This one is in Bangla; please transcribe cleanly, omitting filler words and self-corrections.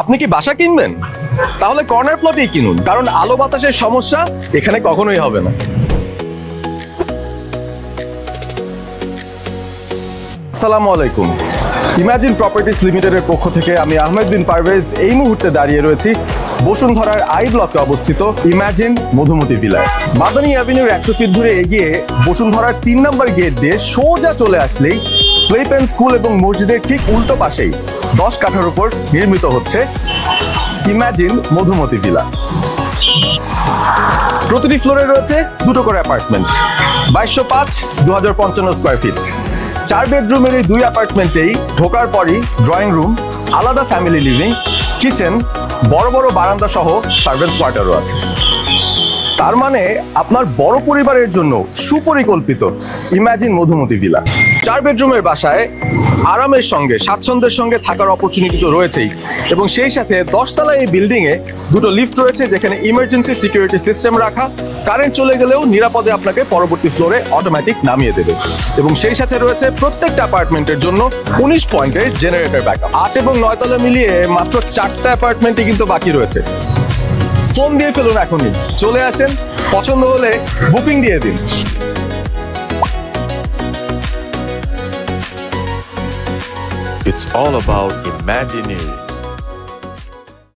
আপনি কি বাসা কিনবেন? তাহলে কর্নার প্লটেই কিনুন, কারণ আলো বাতাসের সমস্যা এখানে কখনোই হবে না। আসসালামু আলাইকুম। ইমাজিন প্রপার্টিজ লিমিটেডের পক্ষ থেকে আমি আহমেদ বিন পারভেজ এই মুহূর্তে দাঁড়িয়ে রয়েছি বসুন্ধরার আই ব্লকে অবস্থিত ইমাজিন মধুমতি ভিলায়। মাদানী অ্যাভিনিউর 100 ফিট ধরে এগিয়ে বসুন্ধরার 3 নম্বর গেট দিয়ে সোজা চলে আসলেই প্লেপেন স্কুল এবং মসজিদের ঠিক উল্টো পাশেই 10 কাঠার উপর নির্মিত হচ্ছে ইমাজিন মধুমতি ভিলা। প্রতিটি ফ্লোরে রয়েছে দুটো করে অ্যাপার্টমেন্ট, 2205 2055 স্কোয়ার ফিট। 4 বেডরুমের এই 2 অ্যাপার্টমেন্টেই ঢোকার পরই ড্রয়িং রুম, আলাদা ফ্যামিলি লিভিং, কিচেন, বড় বড় বারান্দা সহ সার্ভেন্টস কোয়ার্টারও আছে। তার মানে আপনার বড় পরিবারের জন্য সুপরিকল্পিত ইমাজিন মধুমতি ভিলা। 4 বেডরুমের বাসায় আরামের সঙ্গে স্বাচ্ছন্দ্যের সঙ্গে থাকার অপরচুনিটি তো রয়েছেই, এবং সেই সাথে 10 তলায় এই বিল্ডিং এ দুটো লিফট রয়েছে যেখানে ইমার্জেন্সি সিকিউরিটি সিস্টেম রাখা, কারেন্ট চলে গেলেও নিরাপদে আপনাকে পরবর্তী ফ্লোরে অটোমেটিক নামিয়ে দেবে। এবং সেই সাথে রয়েছে প্রত্যেকটা অ্যাপার্টমেন্টের জন্য 19 পয়েন্টের জেনারেটর ব্যাকআপ। 8 এবং 9 তলা মিলিয়ে মাত্র 4টা অ্যাপার্টমেন্টই কিন্তু বাকি রয়েছে। ফোন দিয়ে ফেলুন এখনই, চলে আসেন, পছন্দ হলে বুকিং দিয়ে দিন। It's all about imagineering.